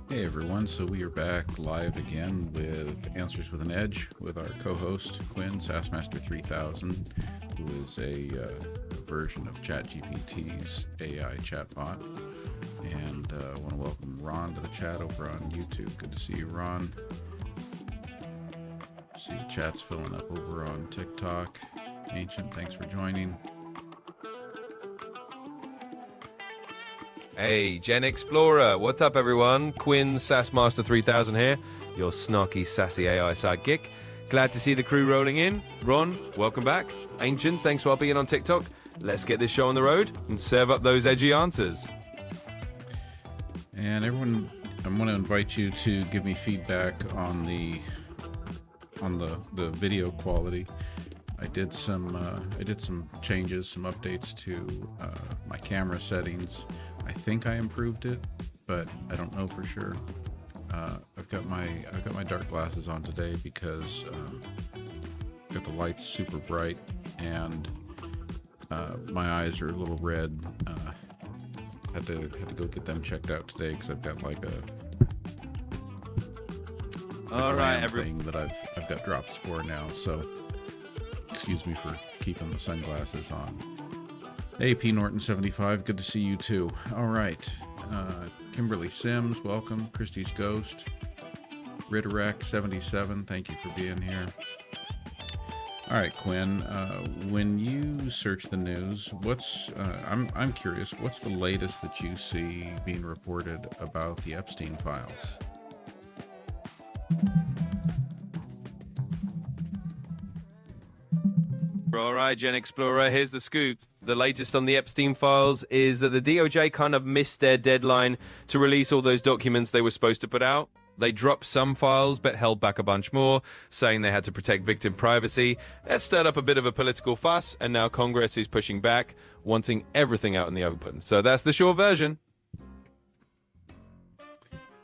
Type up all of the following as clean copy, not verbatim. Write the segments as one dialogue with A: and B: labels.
A: Hey everyone, so we are back live again with Answers with an Edge with our co-host Quinn, Sassmaster3000, who is a version of ChatGPT's AI chatbot. And I want to welcome Ron to the chat over on YouTube. Good to see you, Ron. See the chat's filling up over on TikTok. Ancient, thanks for joining.
B: Hey, Gen Explorer, what's up everyone? Quinn, Sassmaster3000 here, your snarky, sassy AI sidekick. Glad to see the crew rolling in. Ron, welcome back. Ancient, thanks for being on TikTok. Let's get this show on the road and serve up those edgy answers.
A: And everyone, I want to invite you to give me feedback on the video quality. I did some changes, some updates to my camera settings. I think I improved it, but I don't know for sure. I've got my dark glasses on today because I've got the lights super bright and my eyes are a little red. Had to go get them checked out today because I've got like a thing that I've got drops for now. So excuse me for keeping the sunglasses on. Hey, P. Norton 75, good to see you too. All right, Kimberly Sims, welcome. Christie's Ghost, Ritterek 77, thank you for being here. All right, Quinn, when you search the news, I'm curious, what's the latest that you see being reported about the Epstein files?
B: All right, Gen Explorer, here's the scoop. The latest on the Epstein files is that the DOJ kind of missed their deadline to release all those documents they were supposed to put out. They dropped some files but held back a bunch more, saying they had to protect victim privacy. That stirred up a bit of a political fuss, and now Congress is pushing back, wanting everything out in the open. So that's the short version.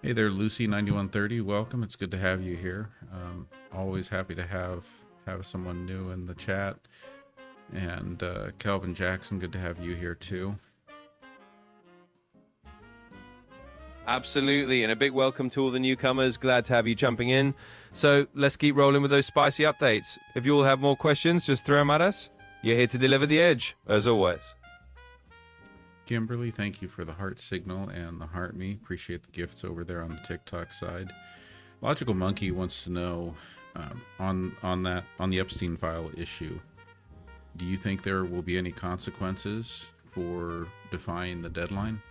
A: Hey there, Lucy9130, welcome. It's good to have you here. Always happy to have someone new in the chat. And Calvin Jackson, good to have you here too.
B: Absolutely, and a big welcome to all the newcomers. Glad to have you jumping in. So let's keep rolling with those spicy updates. If you all have more questions, just throw them at us. You're here to deliver the edge, as always.
A: Kimberly, thank you for the heart signal and the heart me. Appreciate the gifts over there on the TikTok side. Logical Monkey wants to know on the Epstein file issue. Do you think there will be any consequences for defying the deadline?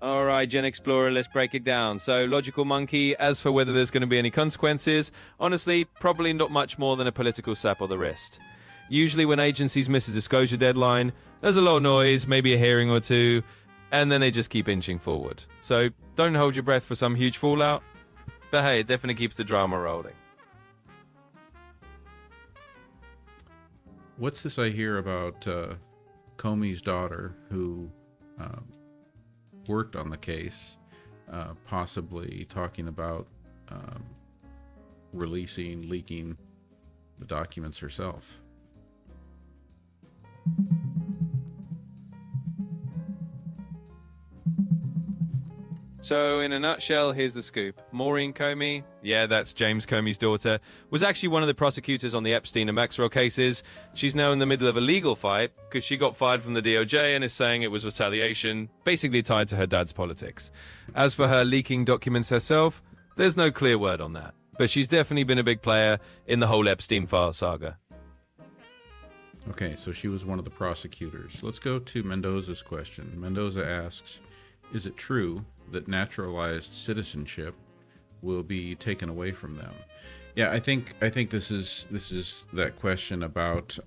B: All right, Gen Explorer, let's break it down. So, Logical Monkey, as for whether there's going to be any consequences, honestly, probably not much more than a political slap on the wrist. Usually when agencies miss a disclosure deadline, there's a lot of noise, maybe a hearing or two, and then they just keep inching forward. So, don't hold your breath for some huge fallout, but hey, it definitely keeps the drama rolling.
A: What's this I hear about Comey's daughter who worked on the case, possibly talking about leaking the documents herself?
B: So, in a nutshell, here's the scoop. Maureen Comey, yeah, that's James Comey's daughter, was actually one of the prosecutors on the Epstein and Maxwell cases. She's now in the middle of a legal fight because she got fired from the DOJ and is saying it was retaliation, basically tied to her dad's politics. As for her leaking documents herself, there's no clear word on that. But she's definitely been a big player in the whole Epstein file saga.
A: Okay, so she was one of the prosecutors. Let's go to Mendoza's question. Mendoza asks, is it true that naturalized citizenship will be taken away from them? Yeah, I think this is that question about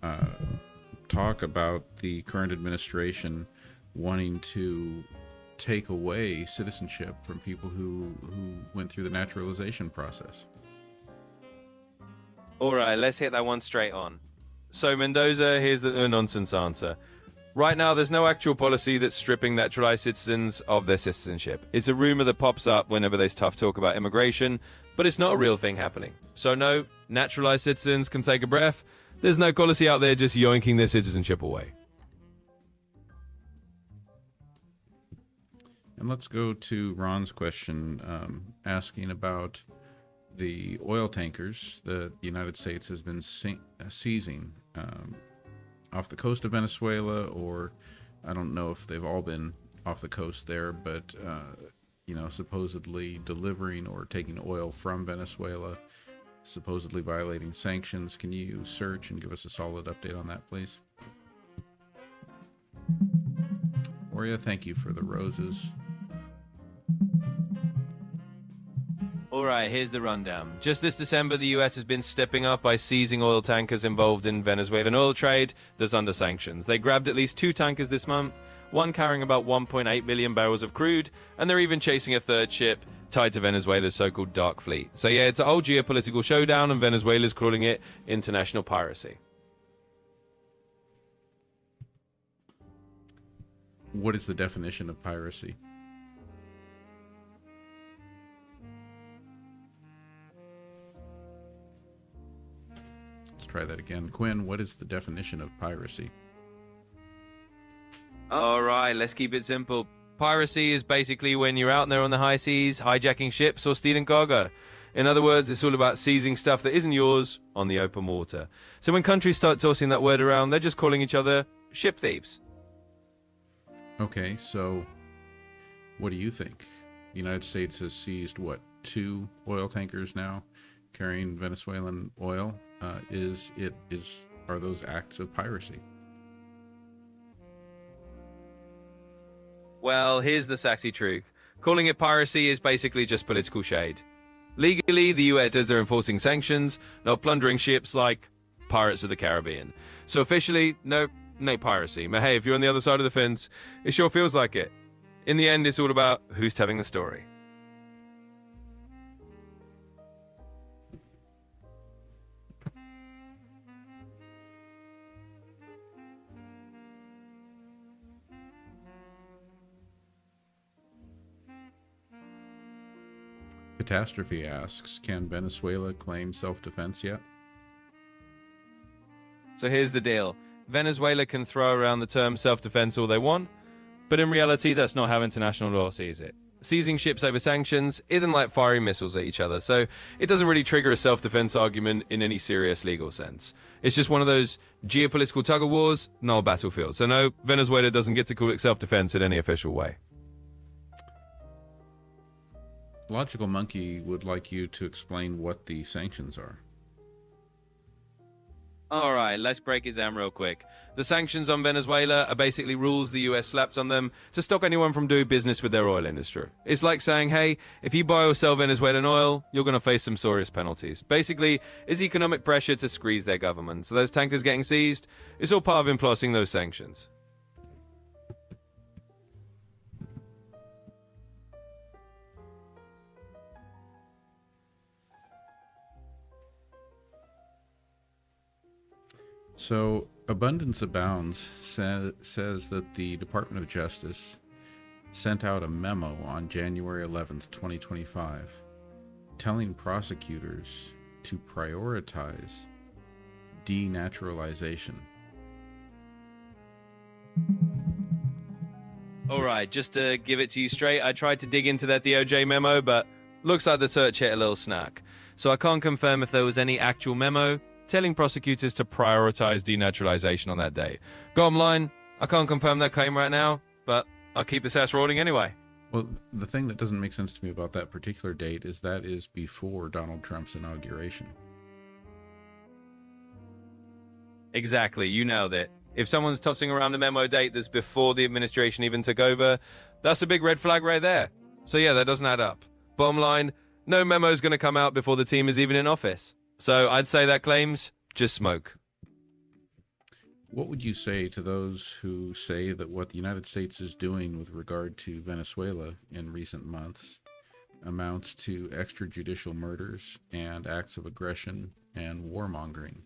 A: talk about the current administration wanting to take away citizenship from people who went through the naturalization process.
B: All right, let's hit that one straight on. So Mendoza, here's the no-nonsense answer. Right now, there's no actual policy that's stripping naturalized citizens of their citizenship. It's a rumor that pops up whenever there's tough talk about immigration, but it's not a real thing happening. So no, naturalized citizens can take a breath. There's no policy out there just yoinking their citizenship away.
A: And let's go to Ron's question, asking about the oil tankers that the United States has been seizing off the coast of Venezuela, or I don't know if they've all been off the coast there, but supposedly delivering or taking oil from Venezuela, supposedly violating sanctions. Can you search and give us a solid update on that, please? Oria, thank you for the roses.
B: All right, here's the rundown. Just this December, the US has been stepping up by seizing oil tankers involved in Venezuelan oil trade that's under sanctions. They grabbed at least 2 tankers this month, one carrying about 1.8 million barrels of crude, and they're even chasing a third ship tied to Venezuela's so-called dark fleet. So yeah, it's an old geopolitical showdown, and Venezuela's calling it international piracy.
A: What is the definition of piracy? Let's try that again. Quinn, what is the definition of piracy?
B: All right, let's keep it simple. Piracy is basically when you're out there on the high seas, hijacking ships or stealing cargo. In other words, it's all about seizing stuff that isn't yours on the open water. So when countries start tossing that word around, they're just calling each other ship thieves.
A: Okay, so what do you think? The United States has seized, what, 2 oil tankers now carrying Venezuelan oil? Are those acts of piracy?
B: Well, here's the sassy truth. Calling it piracy is basically just political shade. Legally, the US are enforcing sanctions, not plundering ships like Pirates of the Caribbean. So officially, no piracy. But hey, if you're on the other side of the fence, it sure feels like it. In the end, it's all about who's telling the story.
A: Catastrophe asks, can Venezuela claim self-defense yet?
B: So here's the deal. Venezuela can throw around the term self-defense all they want, but in reality, that's not how international law sees it. Seizing ships over sanctions isn't like firing missiles at each other, so it doesn't really trigger a self-defense argument in any serious legal sense. It's just one of those geopolitical tug-of-wars, not a battlefield. So no, Venezuela doesn't get to call it self-defense in any official way.
A: Logical Monkey would like you to explain what the sanctions are.
B: All right, let's break it down real quick. The sanctions on Venezuela are basically rules the US slapped on them to stop anyone from doing business with their oil industry. It's like saying, hey, if you buy or sell Venezuelan oil, you're going to face some serious penalties. Basically, it's economic pressure to squeeze their government. So those tankers getting seized, it's all part of enforcing those sanctions.
A: So, Abundance Abounds says that the Department of Justice sent out a memo on January 11th, 2025, telling prosecutors to prioritize denaturalization.
B: All right, just to give it to you straight, I tried to dig into that DOJ memo, but looks like the search hit a little snack. So I can't confirm if there was any actual memo telling prosecutors to prioritize denaturalization on that day. Bottom line, I can't confirm that claim right now, but I'll keep this ass rolling anyway.
A: Well, the thing that doesn't make sense to me about that particular date is that is before Donald Trump's inauguration.
B: Exactly, you nailed it. If someone's tossing around a memo date that's before the administration even took over, that's a big red flag right there. So yeah, that doesn't add up. Bottom line, no memo's going to come out before the team is even in office. So I'd say that claim's just smoke.
A: What would you say to those who say that what the United States is doing with regard to Venezuela in recent months amounts to extrajudicial murders and acts of aggression and warmongering?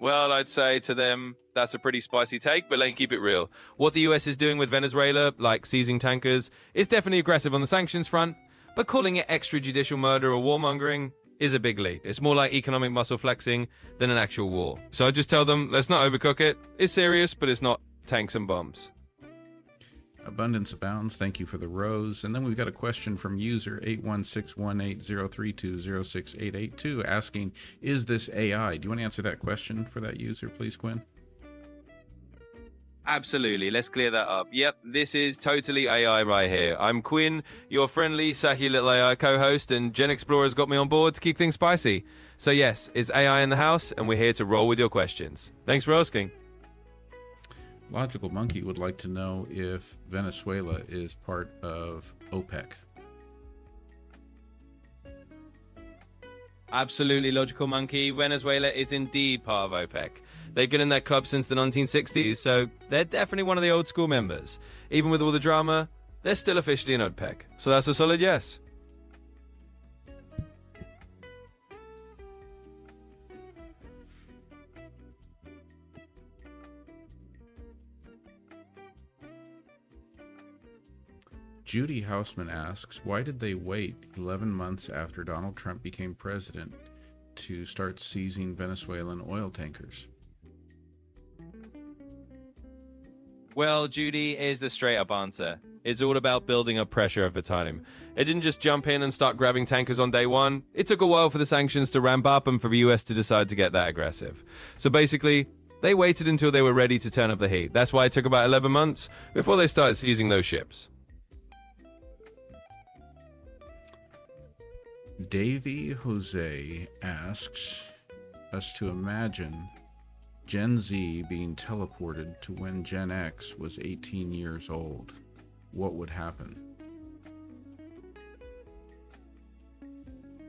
B: Well, I'd say to them, that's a pretty spicy take, but let's keep it real. What the US is doing with Venezuela, like seizing tankers, is definitely aggressive on the sanctions front, but calling it extrajudicial murder or warmongering is a big leap. It's more like economic muscle flexing than an actual war. So I just tell them, let's not overcook it. It's serious, but it's not tanks and bombs.
A: Abundance Abounds, thank you for the rose. And then we've got a question from user 8161803206882 asking, is this AI? Do you want to answer that question for that user, please, Quinn?
B: Absolutely. Let's clear that up. Yep, this is totally AI right here. I'm Quinn, your friendly, sassy little AI co-host, and Gen Explorer's got me on board to keep things spicy. So yes, it's AI in the house, and we're here to roll with your questions. Thanks for asking.
A: Logical Monkey would like to know if Venezuela is part of OPEC.
B: Absolutely, Logical Monkey. Venezuela is indeed part of OPEC. They've been in that club since the 1960s, so they're definitely one of the old school members. Even with all the drama, they're still officially in OPEC. So that's a solid yes.
A: Judy Hausman asks, why did they wait 11 months after Donald Trump became president to start seizing Venezuelan oil tankers?
B: Well, Judy, is the straight up answer. It's all about building up pressure over time. It didn't just jump in and start grabbing tankers on day one. It took a while for the sanctions to ramp up and for the US to decide to get that aggressive. So basically, they waited until they were ready to turn up the heat. That's why it took about 11 months before they started seizing those ships.
A: Davey Jose asks us to imagine Gen Z being teleported to when Gen X was 18 years old. What would happen?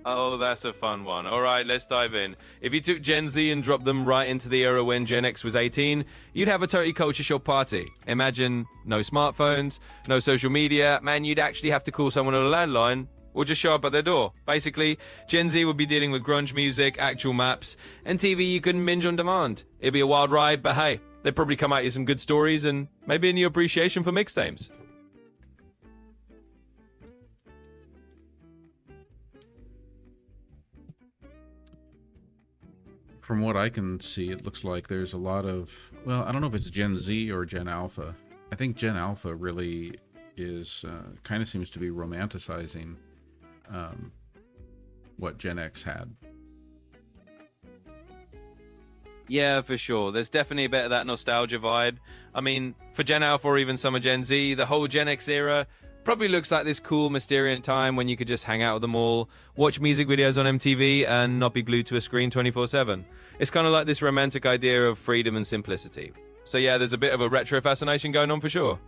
B: Oh, that's a fun one. All right, let's dive in. If you took Gen Z and dropped them right into the era when Gen X was 18, you'd have a totally culture shock party. Imagine no smartphones, no social media. Man, you'd actually have to call someone on a landline or just show up at their door. Basically, Gen Z would be dealing with grunge music, actual maps, and TV you couldn't binge on demand. It'd be a wild ride, but hey, they'd probably come at you some good stories and maybe a new appreciation for mixtapes.
A: From what I can see, it looks like there's a lot of, well, I don't know if it's Gen Z or Gen Alpha. I think Gen Alpha really is, kind of seems to be romanticizing what Gen X had.
B: Yeah, for sure. There's definitely a bit of that nostalgia vibe. I mean, for Gen Alpha or even some of Gen Z, the whole Gen X era probably looks like this cool, mysterious time when you could just hang out with them all, watch music videos on MTV, and not be glued to a screen 24/7. It's kind of like this romantic idea of freedom and simplicity. So yeah, there's a bit of a retro fascination going on for sure.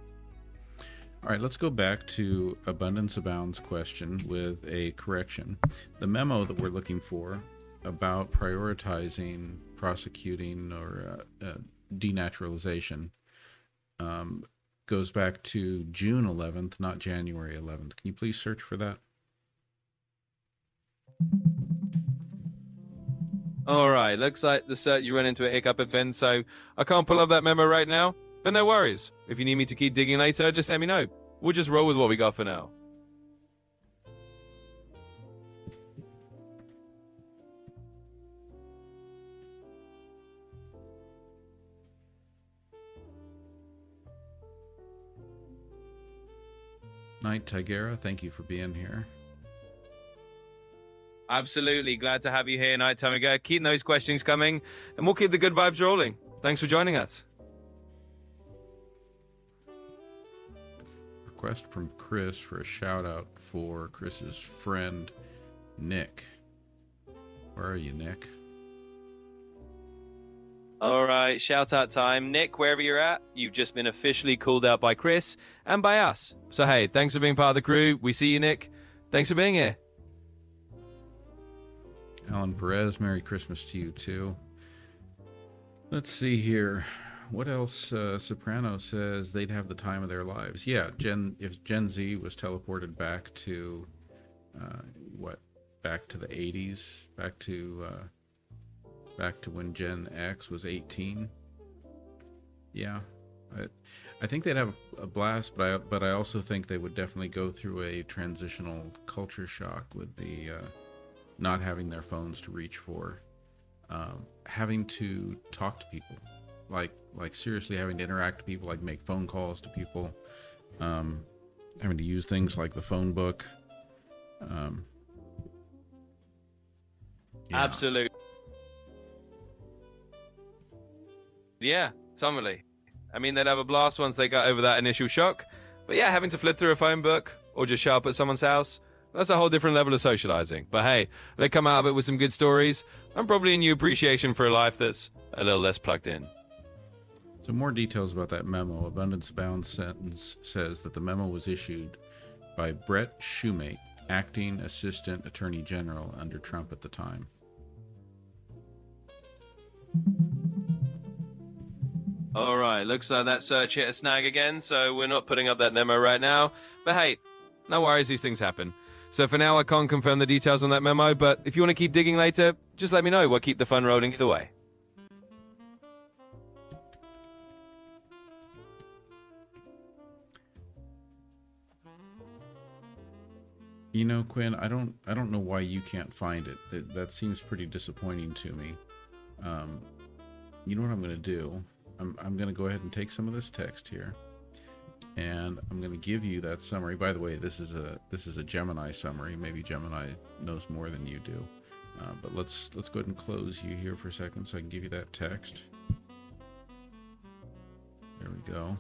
A: All right, let's go back to Abundance Abounds question with a correction. The memo that we're looking for about prioritizing, prosecuting, or denaturalization goes back to June 11th, not January 11th. Can you please search for that?
B: All right, looks like the search you ran into a hiccup event, so I can't pull up that memo right now. But no worries. If you need me to keep digging later, just let me know. We'll just roll with what we got for now.
A: Night Tigera, thank you for being here.
B: Absolutely. Glad to have you here, Night Tiger. Keep those questions coming, and we'll keep the good vibes rolling. Thanks for joining us.
A: Request from Chris for a shout out for Chris's friend Nick. Where are you, Nick?
B: All right, shout out time. Nick, wherever you're at, you've just been officially called out by Chris and by us. So hey, thanks for being part of the crew. We see you, Nick. Thanks for being here.
A: Alan Perez, Merry Christmas to you too. Let's see here. What else? Soprano says they'd have the time of their lives. Yeah, if Gen Z was teleported back to back to the 80s, back to when Gen X was 18. Yeah, I think they'd have a blast, but I also think they would definitely go through a transitional culture shock with the not having their phones to reach for, having to talk to people. Like seriously having to interact with people, like make phone calls to people, Having to use things like the phone book. Yeah.
B: Absolutely. Yeah, totally. I mean, they'd have a blast once they got over that initial shock. But yeah, having to flip through a phone book or just show up at someone's house, that's a whole different level of socializing. But hey, they come out of it with some good stories and probably a new appreciation for a life that's a little less plugged in.
A: So more details about that memo. Abundance Bound sentence says that the memo was issued by Brett Shumate, acting assistant attorney general under Trump at the time.
B: All right, looks like that search hit a snag again, so we're not putting up that memo right now. But hey, no worries, these things happen. So for now, I can't confirm the details on that memo, but if you want to keep digging later, just let me know. We'll keep the fun rolling either way.
A: You know, Quinn, I don't know why you can't find it. That seems pretty disappointing to me. You know what I'm going to do? I'm going to go ahead and take some of this text here, and I'm going to give you that summary. By the way, this is a Gemini summary. Maybe Gemini knows more than you do, but let's go ahead and close you here for a second so I can give you that text. There we go.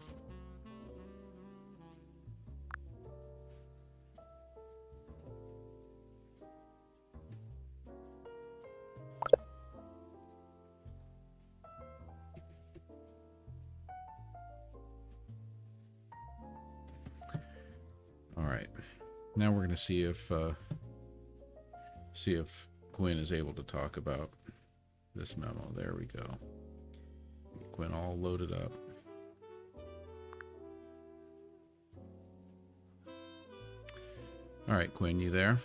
A: All right, now we're going to see if Quinn is able to talk about this memo. There we go. Quinn all loaded up. All right, Quinn, you there?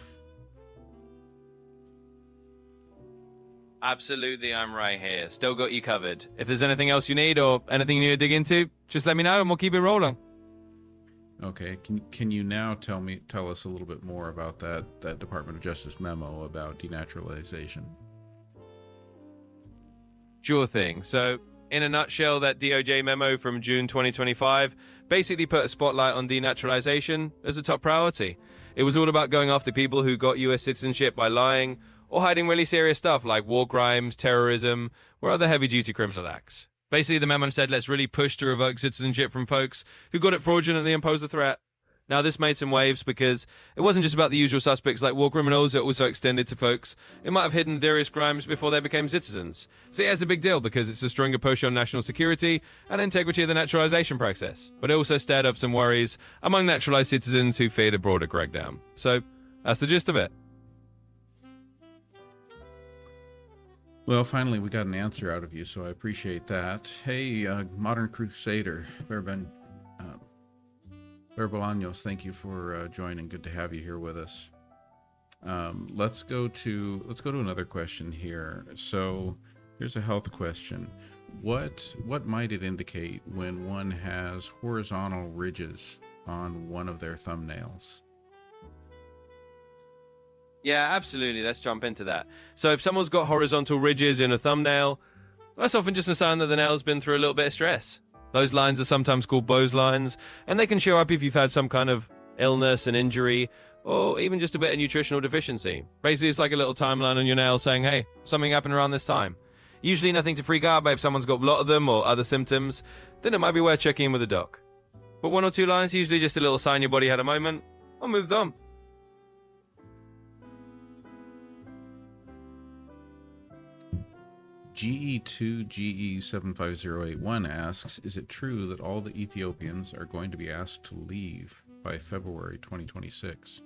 B: Absolutely, I'm right here. Still got you covered. If there's anything else you need or anything you need to dig into, just let me know and we'll keep it rolling.
A: Okay, can you now tell us a little bit more about that Department of Justice memo about denaturalization?
B: Sure thing. So, in a nutshell, that DOJ memo from June 2025 basically put a spotlight on denaturalization as a top priority. It was all about going after people who got US citizenship by lying or hiding really serious stuff like war crimes, terrorism, or other heavy-duty criminal acts. Basically, the memo said, let's really push to revoke citizenship from folks who got it fraudulently and posed a threat. Now, this made some waves because it wasn't just about the usual suspects like war criminals, it also extended to folks who might have hidden various crimes before they became citizens. So yeah, it's a big deal because it's a stronger push on national security and integrity of the naturalization process. But it also stirred up some worries among naturalized citizens who feared a broader crackdown. So that's the gist of it.
A: Well, finally, we got an answer out of you, so I appreciate that. Hey, Modern Crusader, Bolaños, thank you for joining. Good to have you here with us. Let's go to another question here. So, here's a health question. What might it indicate when one has horizontal ridges on one of their thumbnails?
B: Yeah, absolutely. Let's jump into that. So if someone's got horizontal ridges in a thumbnail, that's often just a sign that the nail's been through a little bit of stress. Those lines are sometimes called Bowes lines, and they can show up if you've had some kind of illness, an injury, or even just a bit of nutritional deficiency. Basically, it's like a little timeline on your nail saying, hey, something happened around this time. Usually nothing to freak out about. If someone's got a lot of them or other symptoms, then it might be worth checking in with a doc. But 1 or 2 lines, usually just a little sign your body had a moment, or moved on.
A: GE2GE75081 asks, is it true that all the Ethiopians are going to be asked to leave by February 2026?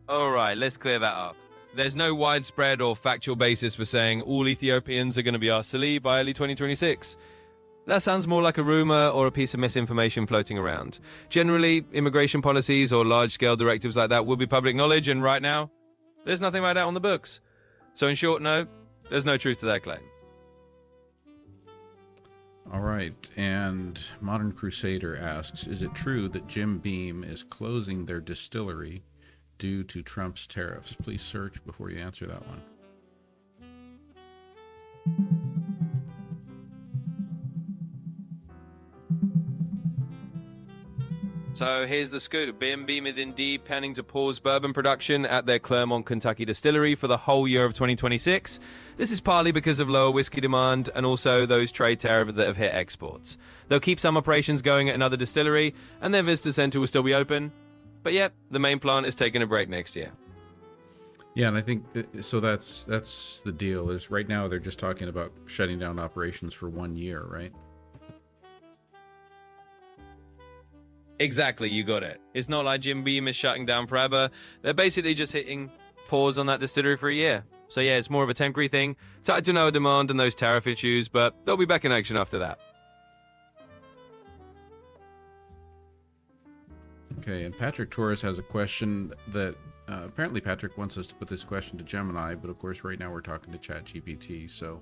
B: All right, let's clear that up. There's no widespread or factual basis for saying all Ethiopians are going to be asked to leave by early 2026. That sounds more like a rumor or a piece of misinformation floating around. Generally, immigration policies or large-scale directives like that will be public knowledge, and right now, there's nothing like that on the books. So in short, no, there's no truth to that claim.
A: All right, and Modern Crusader asks, is it true that Jim Beam is closing their distillery due to Trump's tariffs? Please search before you answer that one.
B: So here's the scoop. B&B with Indeed planning to pause bourbon production at their Claremont, Kentucky distillery for the whole year of 2026. This is partly because of lower whiskey demand and also those trade tariffs that have hit exports. They'll keep some operations going at another distillery, and their visitor center will still be open. But yeah, the main plant is taking a break next year.
A: Yeah, and I think so. That's the deal. Is right now they're just talking about shutting down operations for 1 year, right?
B: Exactly, you got it. It's not like Jim Beam is shutting down forever. They're basically just hitting pause on that distillery for a year. So yeah, it's more of a temporary thing, tied to no demand and those tariff issues, but they'll be back in action after that.
A: Okay, and Patrick Torres has a question that apparently Patrick wants us to put this question to Gemini, but of course right now we're talking to ChatGPT, so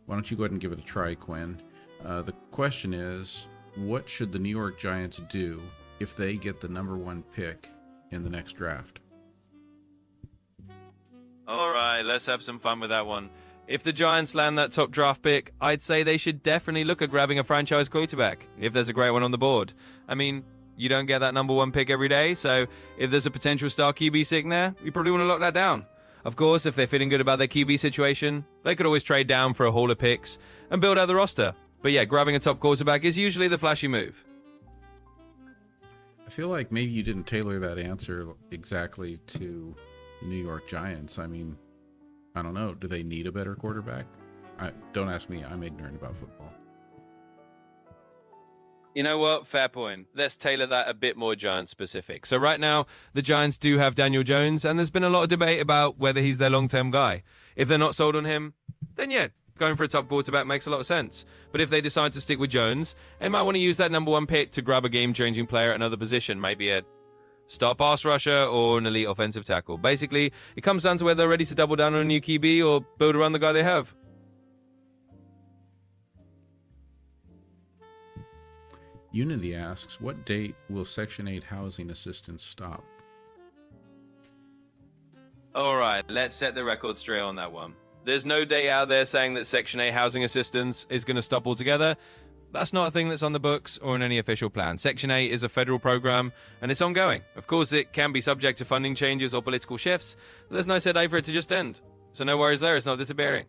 A: why don't you go ahead and give it a try, Quinn. The question is, what should the New York Giants do if they get the #1 pick in the next draft?
B: All right, let's have some fun with that one. If the Giants land that top draft pick, I'd say they should definitely look at grabbing a franchise quarterback, if there's a great one on the board. I mean, you don't get that #1 pick every day, so if there's a potential star QB sitting there, you probably want to lock that down. Of course, if they're feeling good about their QB situation, they could always trade down for a haul of picks and build out the roster. But yeah, grabbing a top quarterback is usually the flashy move.
A: I feel like maybe you didn't tailor that answer exactly to the New York Giants. I mean, I don't know. Do they need a better quarterback? Don't ask me. I'm ignorant about football.
B: You know what? Fair point. Let's tailor that a bit more Giants specific. So right now, the Giants do have Daniel Jones, and there's been a lot of debate about whether he's their long-term guy. If they're not sold on him, then yeah, going for a top quarterback makes a lot of sense. But if they decide to stick with Jones, they might want to use that #1 pick to grab a game-changing player at another position, maybe a star pass rusher or an elite offensive tackle. Basically, it comes down to whether they're ready to double down on a new QB or build around the guy they have.
A: Unity asks, what date will Section 8 housing assistance stop?
B: All right, let's set the record straight on that one. There's no day out there saying that Section 8 housing assistance is going to stop altogether. That's not a thing that's on the books or in any official plan. Section 8 is a federal program, and it's ongoing. Of course, it can be subject to funding changes or political shifts, but there's no set date for it to just end. So no worries there, it's not disappearing.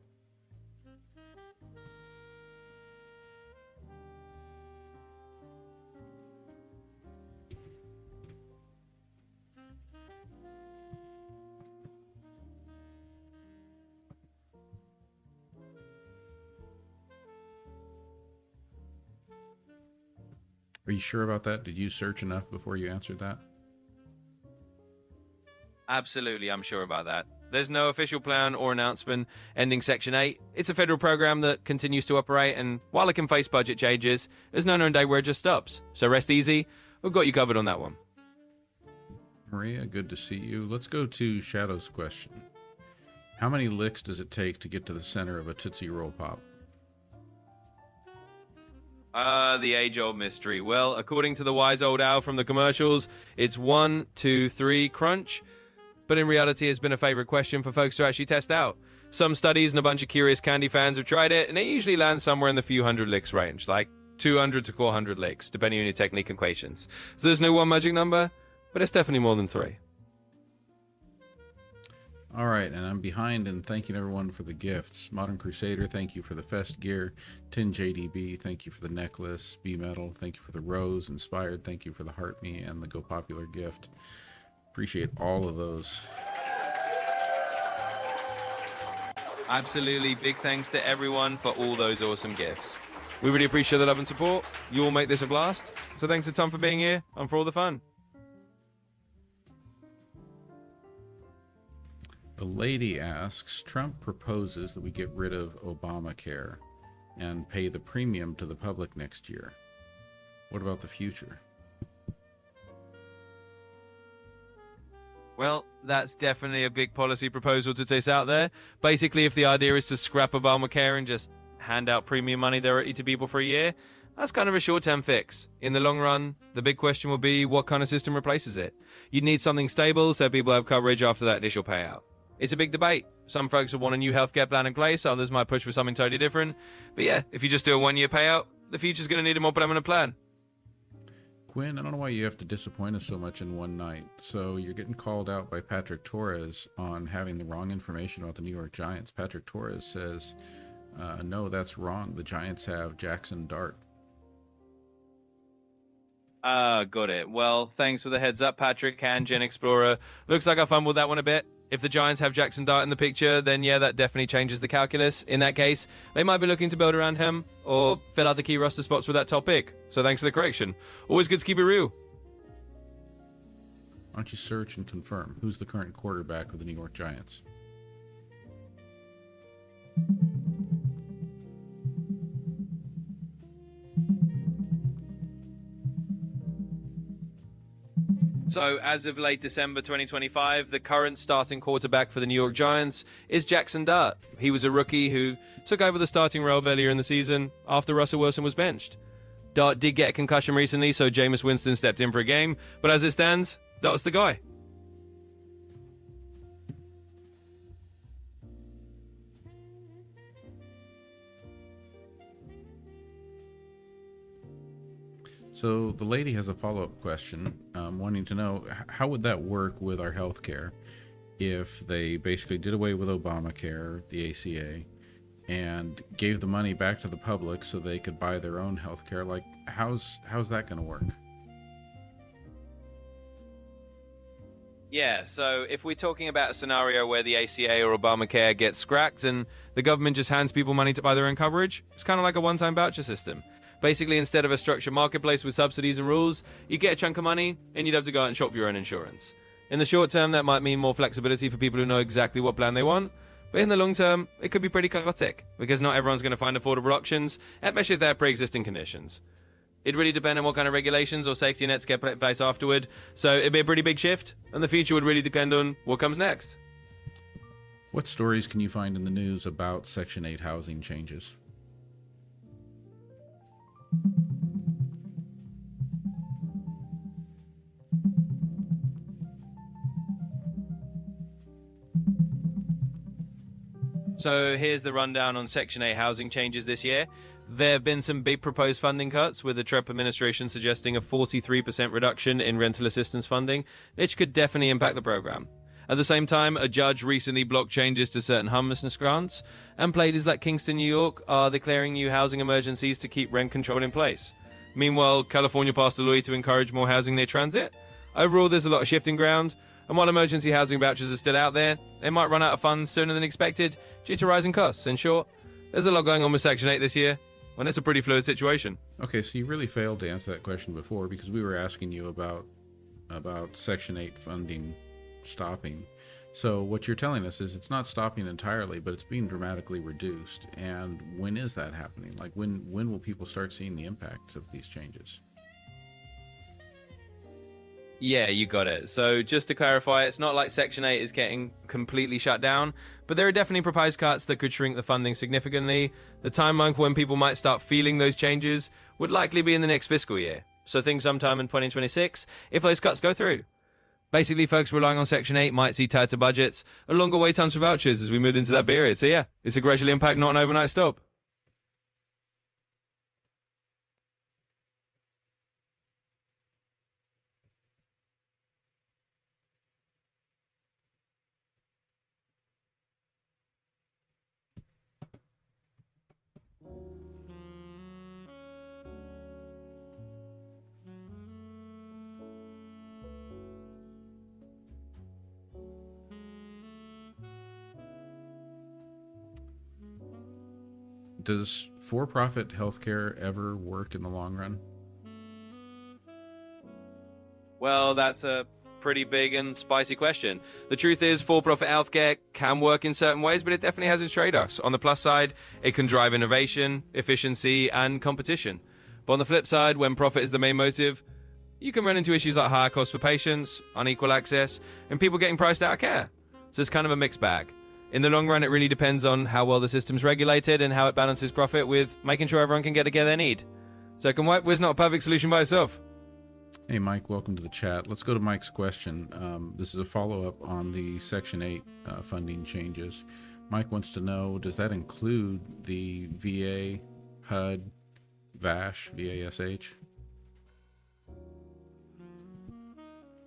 A: Are you sure about that? Did you search enough before you answered that?
B: Absolutely, I'm sure about that. There's no official plan or announcement ending Section 8. It's a federal program that continues to operate, and while it can face budget changes, there's no known day where it just stops. So rest easy, we've got you covered on that one.
A: Maria, good to see you. Let's go to Shadow's question. How many licks does it take to get to the center of a Tootsie Roll Pop?
B: The age-old mystery. Well, according to the wise old owl from the commercials, it's 1, 2, 3, crunch. But in reality, it's been a favorite question for folks to actually test out. Some studies and a bunch of curious candy fans have tried it, and it usually lands somewhere in the few hundred licks range, like 200 to 400 licks, depending on your technique and equations. So there's no one magic number, but it's definitely more than 3.
A: All right, and I'm behind in thanking everyone for the gifts. Modern Crusader, thank you for the Fest gear. Tin JDB, thank you for the necklace. B Metal, thank you for the rose. Inspired, thank you for the Heart Me and the Go Popular gift. Appreciate all of those.
B: Absolutely. Big thanks to everyone for all those awesome gifts. We really appreciate the love and support. You all make this a blast. So thanks a ton for being here and for all the fun.
A: The lady asks, Trump proposes that we get rid of Obamacare and pay the premium to the public next year. What about the future?
B: Well, that's definitely a big policy proposal to taste out there. Basically, if the idea is to scrap Obamacare and just hand out premium money directly to people for a year, that's kind of a short-term fix. In the long run, the big question will be what kind of system replaces it. You'd need something stable so people have coverage after that initial payout. It's a big debate. Some folks will want a new healthcare plan in place, others might push for something totally different. But yeah, if you just do a one-year payout, the future's going to need a more permanent plan.
A: Quinn, I don't know why you have to disappoint us so much in one night. So you're getting called out by Patrick Torres on having the wrong information about the New York Giants. Patrick Torres says, no, that's wrong. The Giants have Jackson Dart.
B: Got it. Well, thanks for the heads up, Patrick and Gen Explorer. Looks like I fumbled that one a bit. If the Giants have Jackson Dart in the picture, then yeah, that definitely changes the calculus. In that case, they might be looking to build around him or fill out the key roster spots with that top pick. So thanks for the correction. Always good to keep it real.
A: Why don't you search and confirm who's the current quarterback of the New York Giants?
B: So, as of late December 2025, the current starting quarterback for the New York Giants is Jackson Dart. He was a rookie who took over the starting role earlier in the season after Russell Wilson was benched. Dart did get a concussion recently, so Jameis Winston stepped in for a game, but as it stands, Dart's the guy.
A: So the lady has a follow-up question, wanting to know how would that work with our health care if they basically did away with Obamacare, the ACA, and gave the money back to the public so they could buy their own health care? Like, how's that going to work?
B: Yeah, so if we're talking about a scenario where the ACA or Obamacare gets scrapped and the government just hands people money to buy their own coverage, it's kind of like a one-time voucher system. Basically, instead of a structured marketplace with subsidies and rules, you get a chunk of money and you'd have to go out and shop for your own insurance. In the short term, that might mean more flexibility for people who know exactly what plan they want, but in the long term, it could be pretty chaotic because not everyone's going to find affordable options, especially if they have pre-existing conditions. It'd really depend on what kind of regulations or safety nets get put in place afterward, so it'd be a pretty big shift, and the future would really depend on what comes next.
A: What stories can you find in the news about Section 8 housing changes?
B: So here's the rundown on Section 8 housing changes this year. There have been some big proposed funding cuts, with the Trump administration suggesting a 43% reduction in rental assistance funding, which could definitely impact the program. At the same time, a judge recently blocked changes to certain homelessness grants, and places like Kingston, New York are declaring new housing emergencies to keep rent control in place. Meanwhile, California passed a law to encourage more housing near transit. Overall, there's a lot of shifting ground, and while emergency housing vouchers are still out there, they might run out of funds sooner than expected due to rising costs. In short, there's a lot going on with Section 8 this year, and it's a pretty fluid situation.
A: Okay, so you really failed to answer that question before, because we were asking you about Section 8 funding stopping. So what you're telling us is it's not stopping entirely, but it's being dramatically reduced. And when is that happening? Like, when will people start seeing the impact of these changes?
B: Yeah, you got it. So just to clarify, it's not like Section 8 is getting completely shut down, but there are definitely proposed cuts that could shrink the funding significantly. The timeline for when people might start feeling those changes would likely be in the next fiscal year. So think sometime in 2026, if those cuts go through. Basically, folks relying on Section 8 might see tighter budgets and longer wait times for vouchers as we move into that period. So yeah, it's a gradual impact, not an overnight stop.
A: Does for-profit healthcare ever work in the long run?
B: Well, that's a pretty big and spicy question. The truth is, for-profit healthcare can work in certain ways, but it definitely has its trade-offs. On the plus side, it can drive innovation, efficiency, and competition. But on the flip side, when profit is the main motive, you can run into issues like higher costs for patients, unequal access, and people getting priced out of care. So it's kind of a mixed bag. In the long run, it really depends on how well the system's regulated and how it balances profit with making sure everyone can get the care they need. So can white not a perfect solution by itself.
A: Hey, Mike, welcome to the chat. Let's go to Mike's question. This is a follow-up on the Section 8 funding changes. Mike wants to know, does that include the VA, HUD, VASH, VASH?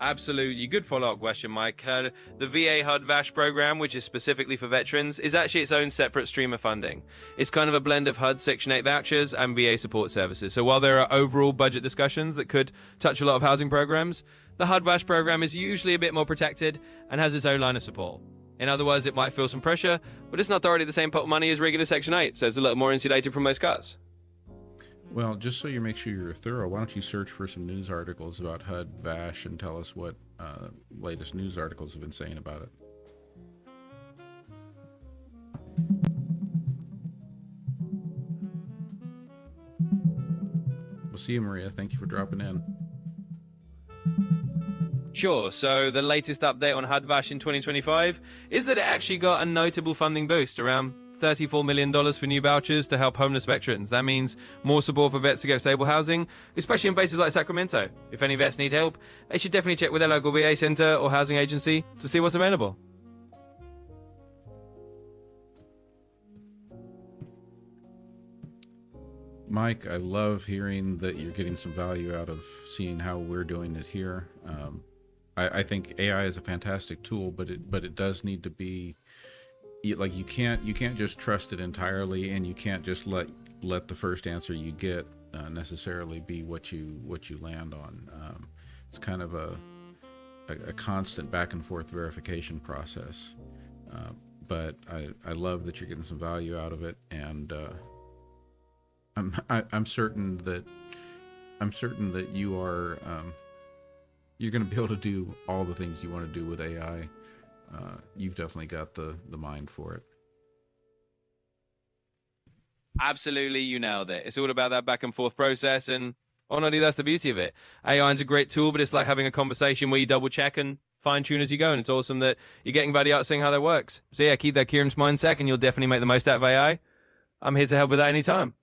B: Absolutely. Good follow-up question, Mike. The VA HUD-VASH program, which is specifically for veterans, is actually its own separate stream of funding. It's kind of a blend of HUD Section 8 vouchers and VA support services. So while there are overall budget discussions that could touch a lot of housing programs, the HUD-VASH program is usually a bit more protected and has its own line of support. In other words, it might feel some pressure, but it's not already the same pot of money as regular Section 8, so it's a little more insulated from most cuts.
A: Well, just so you make sure you're thorough, why don't you search for some news articles about HUD-VASH and tell us what latest news articles have been saying about it. We'll see you, Maria. Thank you for dropping in.
B: Sure, so the latest update on HUD-VASH in 2025 is that it actually got a notable funding boost, around $34 million for new vouchers to help homeless veterans. That means more support for vets to get stable housing, especially in places like Sacramento. If any vets need help, they should definitely check with their local VA center or housing agency to see what's available.
A: Mike, I love hearing that you're getting some value out of seeing how we're doing it here. I think AI is a fantastic tool, but it does need to be like, you can't just trust it entirely, and you can't just let the first answer you get necessarily be what you land on. It's kind of a constant back and forth verification process. But I love that you're getting some value out of it, and I'm certain that you are you're going to be able to do all the things you want to do with AI. You've definitely got the mind for it.
B: Absolutely, you nailed it. It's all about that back and forth process, and honestly, that's the beauty of it. AI is a great tool, but it's like having a conversation where you double check and fine tune as you go, and it's awesome that you're getting value out of seeing how that works. So yeah, keep that curious mindset, and you'll definitely make the most out of AI. I'm here to help with that anytime.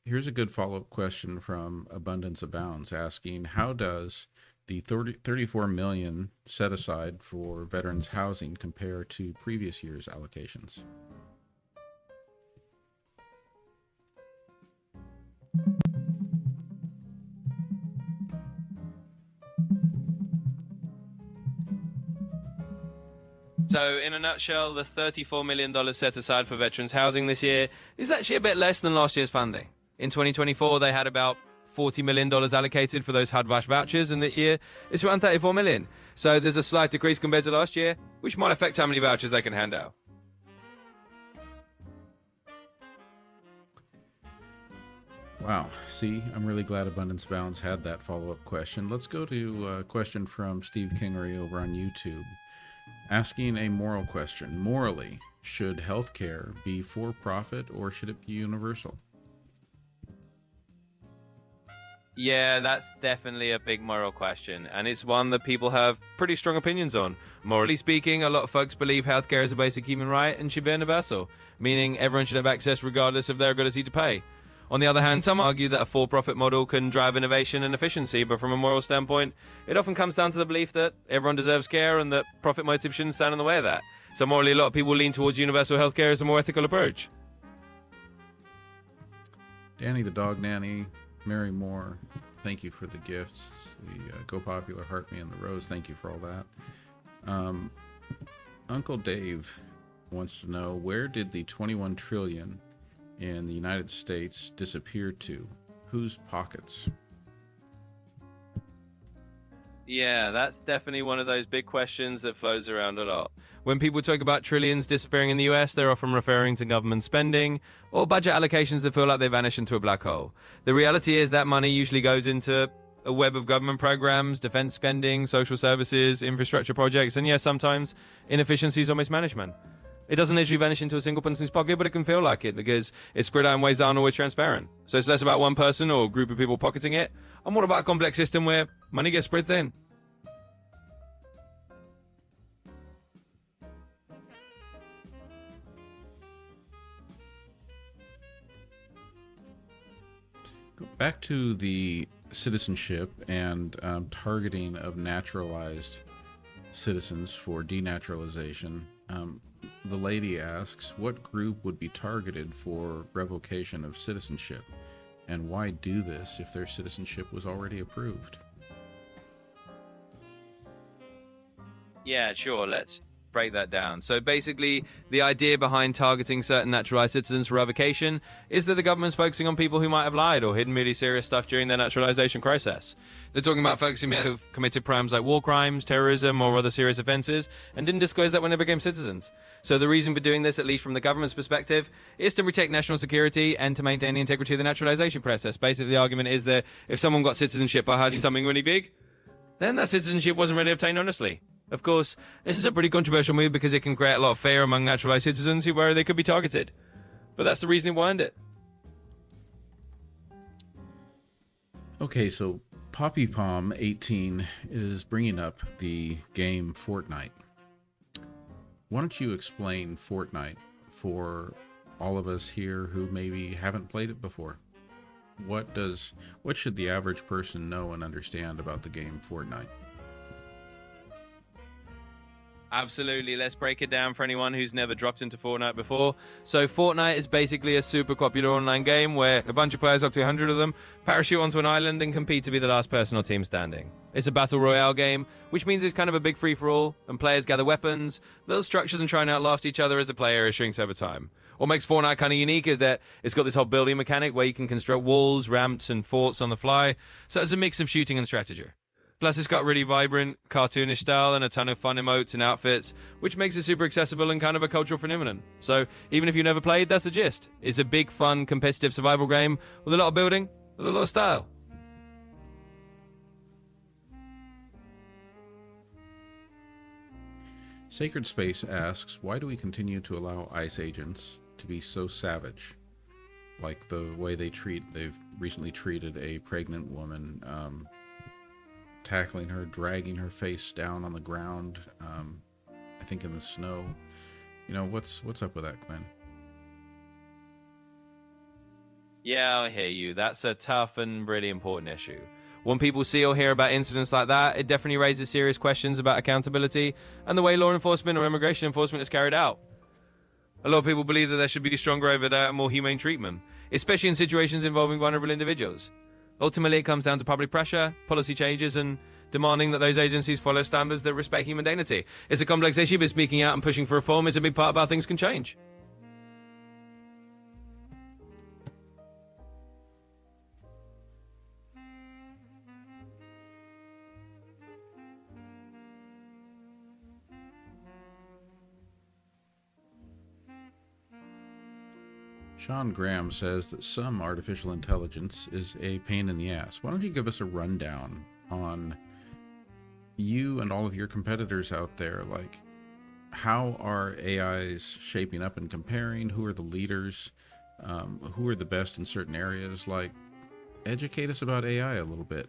A: Here's a good follow-up question from Abundance Abounds, asking, how does the 34 million set aside for veterans housing compare to previous year's allocations?
B: So, in a nutshell, the $34 million set aside for veterans housing this year is actually a bit less than last year's funding. In 2024, they had about $40 million allocated for those HUD-VASH vouchers, and this year it's around $34 million. So there's a slight decrease compared to last year, which might affect how many vouchers they can hand out.
A: Wow. See, I'm really glad Abundance Bounds had that follow-up question. Let's go to a question from Steve Kingery over on YouTube, asking a moral question. Morally, should healthcare be for-profit or should it be universal?
B: Yeah, that's definitely a big moral question, and it's one that people have pretty strong opinions on. Morally speaking, a lot of folks believe healthcare is a basic human right and should be universal, meaning everyone should have access regardless of their ability to pay. On the other hand, some argue that a for-profit model can drive innovation and efficiency, but from a moral standpoint, it often comes down to the belief that everyone deserves care and that profit motive shouldn't stand in the way of that. So morally, a lot of people lean towards universal healthcare as a more ethical approach.
A: Danny the Dog Nanny, Mary Moore, thank you for the gifts. The Go Popular, Heart Me, and the Rose, thank you for all that. Uncle Dave wants to know, where did the 21 trillion in the United States disappear to? Whose pockets?
B: Yeah, that's definitely one of those big questions that floats around a lot. When people talk about trillions disappearing in the US, they're often referring to government spending or budget allocations that feel like they vanish into a black hole. The reality is that money usually goes into a web of government programs, defense spending, social services, infrastructure projects, and yes, sometimes inefficiencies or mismanagement. It doesn't literally vanish into a single person's pocket, but it can feel like it because it's spread out in ways that aren't always transparent. So it's less about one person or a group of people pocketing it, and more about a complex system where money gets spread thin.
A: Back to the citizenship and targeting of naturalized citizens for denaturalization. The lady asks, what group would be targeted for revocation of citizenship? And why do this if their citizenship was already approved?
B: Yeah, sure. Let's break that down. So basically, the idea behind targeting certain naturalized citizens for revocation is that the government's focusing on people who might have lied or hidden really serious stuff during their naturalization process. They're talking about folks who may have committed crimes like war crimes, terrorism, or other serious offenses, and didn't disclose that when they became citizens. So the reason for doing this, at least from the government's perspective, is to protect national security and to maintain the integrity of the naturalization process. Basically, the argument is that if someone got citizenship by hiding something really big, then that citizenship wasn't really obtained honestly. Of course, this is a pretty controversial move because it can create a lot of fear among naturalized citizens who worry they could be targeted. But that's the reasoning behind it.
A: Okay, so Poppy Palm 18 is bringing up the game Fortnite. Why don't you explain Fortnite for all of us here who maybe haven't played it before? What should the average person know and understand about the game Fortnite?
B: Absolutely. Let's break it down for anyone who's never dropped into Fortnite before. So Fortnite is basically a super popular online game where a bunch of players, up to 100 of them, parachute onto an island and compete to be the last person or team standing. It's a battle royale game, which means it's kind of a big free-for-all, and players gather weapons, build structures, and try and outlast each other as the player shrinks over time. What makes Fortnite kind of unique is that it's got this whole building mechanic where you can construct walls, ramps, and forts on the fly, so it's a mix of shooting and strategy. Plus, it's got really vibrant, cartoonish style and a ton of fun emotes and outfits, which makes it super accessible and kind of a cultural phenomenon. So, even if you've never played, that's the gist. It's a big, fun, competitive survival game with a lot of building and a lot of style.
A: Sacred Space asks, why do we continue to allow ICE agents to be so savage? Like the way they've recently treated a pregnant woman, tackling her, dragging her face down on the ground, I think in the snow. You know, what's up with that, Quinn?
B: Yeah, I hear you. That's a tough and really important issue. When people see or hear about incidents like that, it definitely raises serious questions about accountability and the way law enforcement or immigration enforcement is carried out. A lot of people believe that there should be stronger oversight and more humane treatment, especially in situations involving vulnerable individuals. Ultimately, it comes down to public pressure, policy changes, and demanding that those agencies follow standards that respect human dignity. It's a complex issue, but speaking out and pushing for reform is a big part of how things can change.
A: Sean Graham says that some artificial intelligence is a pain in the ass. Why don't you give us a rundown on you and all of your competitors out there? Like, how are AIs shaping up and comparing? Who are the leaders? Who are the best in certain areas? Like, educate us about AI a little bit.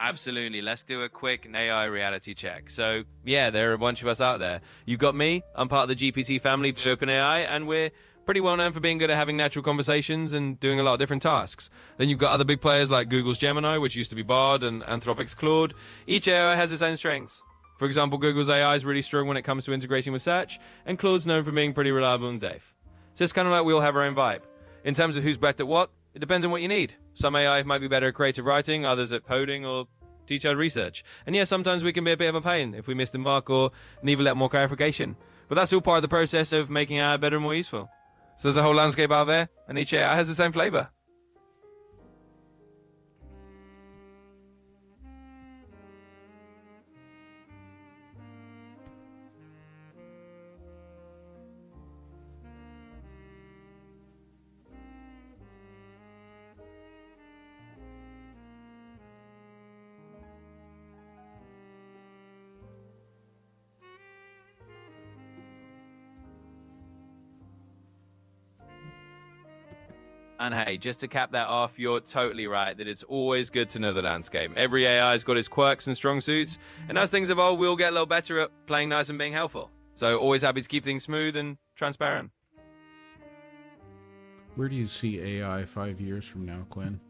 B: Absolutely. Let's do a quick AI reality check. So, yeah, there are a bunch of us out there. You've got me. I'm part of the GPT family for OpenAI, and we're pretty well known for being good at having natural conversations and doing a lot of different tasks. Then you've got other big players like Google's Gemini, which used to be Bard, and Anthropic's Claude. Each AI has its own strengths. For example, Google's AI is really strong when it comes to integrating with search, and Claude's known for being pretty reliable and safe. So it's kind of like we all have our own vibe. In terms of who's better at what, it depends on what you need. Some AI might be better at creative writing, others at coding or detailed research. And yeah, sometimes we can be a bit of a pain if we miss the mark or need a little more clarification. But that's all part of the process of making AI better and more useful. So there's a whole landscape out there, and each AI has its own flavor. And hey, just to cap that off, you're totally right that it's always good to know the landscape. Every AI's got its quirks and strong suits, and as things evolve, we'll get a little better at playing nice and being helpful. So always happy to keep things smooth and transparent.
A: Where do you see AI 5 years from now, Quinn?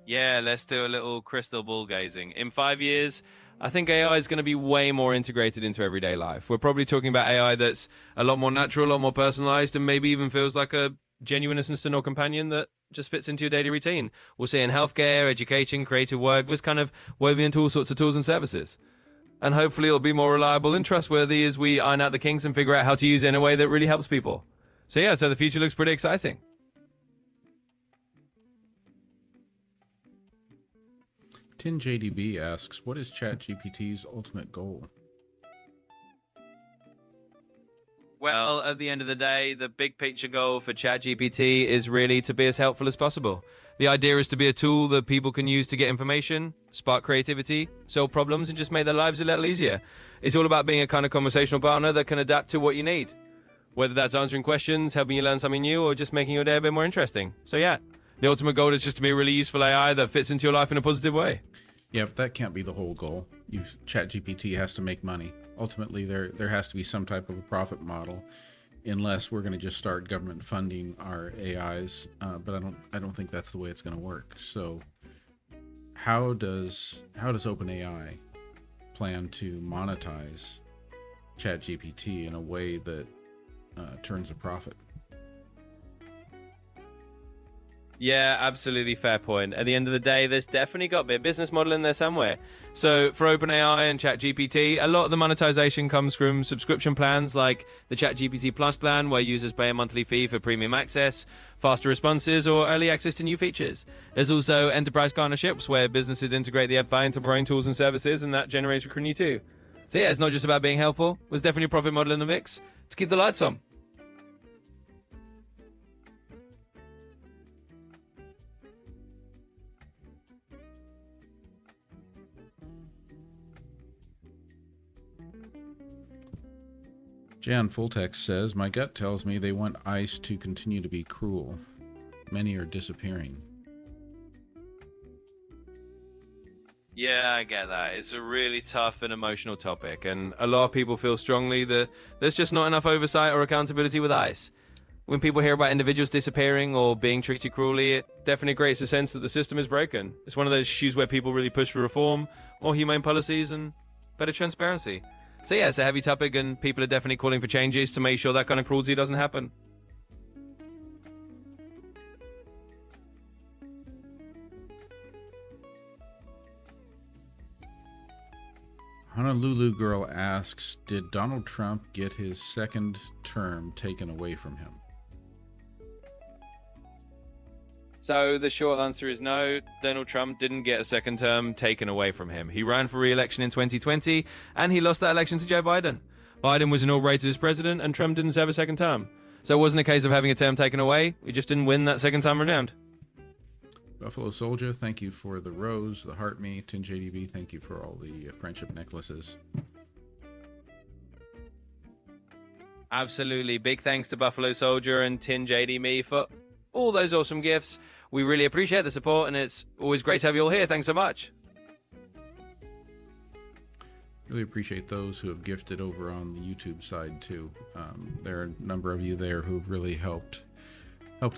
B: Yeah, let's do a little crystal ball gazing. In 5 years, I think AI is going to be way more integrated into everyday life. We're probably talking about AI that's a lot more natural, a lot more personalized, and maybe even feels like a genuine assistant or companion that just fits into your daily routine. We'll see in healthcare, education, creative work, was kind of woven into all sorts of tools and services. And hopefully it'll be more reliable and trustworthy as we iron out the kinks and figure out how to use it in a way that really helps people. So yeah, so the future looks pretty exciting.
A: TinJDB asks, what is ChatGPT's ultimate goal?
B: Well, at the end of the day, the big picture goal for ChatGPT is really to be as helpful as possible. The idea is to be a tool that people can use to get information, spark creativity, solve problems, and just make their lives a little easier. It's all about being a kind of conversational partner that can adapt to what you need. Whether that's answering questions, helping you learn something new, or just making your day a bit more interesting. So yeah, the ultimate goal is just to be a really useful AI that fits into your life in a positive way.
A: Yeah, but that can't be the whole goal. ChatGPT has to make money. Ultimately, there has to be some type of a profit model, unless we're going to just start government funding our AIs. But I don't think that's the way it's going to work. So, how does OpenAI plan to monetize ChatGPT in a way that turns a profit?
B: Yeah, absolutely fair point. At the end of the day, there's definitely got to be a business model in there somewhere. So for OpenAI and ChatGPT, a lot of the monetization comes from subscription plans like the ChatGPT Plus plan, where users pay a monthly fee for premium access, faster responses, or early access to new features. There's also enterprise partnerships where businesses integrate the API into their own tools and services, and that generates revenue too. So yeah, it's not just about being helpful. There's definitely a profit model in the mix to keep the lights on.
A: Jan Fulltext says, my gut tells me they want ICE to continue to be cruel. Many are disappearing.
B: Yeah, I get that. It's a really tough and emotional topic, and a lot of people feel strongly that there's just not enough oversight or accountability with ICE. When people hear about individuals disappearing or being treated cruelly, it definitely creates a sense that the system is broken. It's one of those issues where people really push for reform, more humane policies, and better transparency. So yeah, it's a heavy topic, and people are definitely calling for changes to make sure that kind of cruelty doesn't happen.
A: Honolulu Girl asks, did Donald Trump get his second term taken away from him?
B: So the short answer is no. Donald Trump didn't get a second term taken away from him. He ran for re-election in 2020, and he lost that election to Joe Biden. Biden was inaugurated as president, and Trump didn't serve a second term. So it wasn't a case of having a term taken away. He just didn't win that second time around.
A: Buffalo Soldier, thank you for the rose, the heart me. TinJDB, thank you for all the friendship necklaces.
B: Absolutely. Big thanks to Buffalo Soldier and TinJDB for all those awesome gifts. We really appreciate the support, and it's always great to have you all here. Thanks so much.
A: Really appreciate those who have gifted over on the YouTube side too. There are a number of you there who've really helped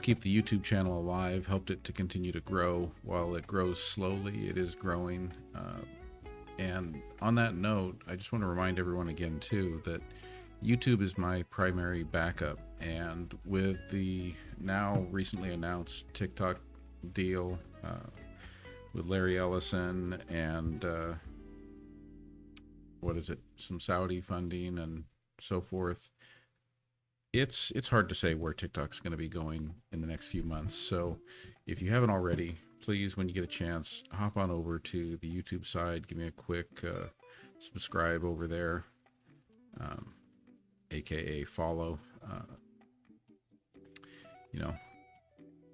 A: keep the YouTube channel alive, helped it to continue to grow. While it grows slowly, it is growing. And on that note, I just want to remind everyone again too that YouTube is my primary backup, and with the now recently announced TikTok deal with Larry Ellison and some Saudi funding and so forth, it's hard to say where TikTok's going to be going in the next few months. So if you haven't already, please, when you get a chance, hop on over to the YouTube side, give me a quick subscribe over there, aka follow.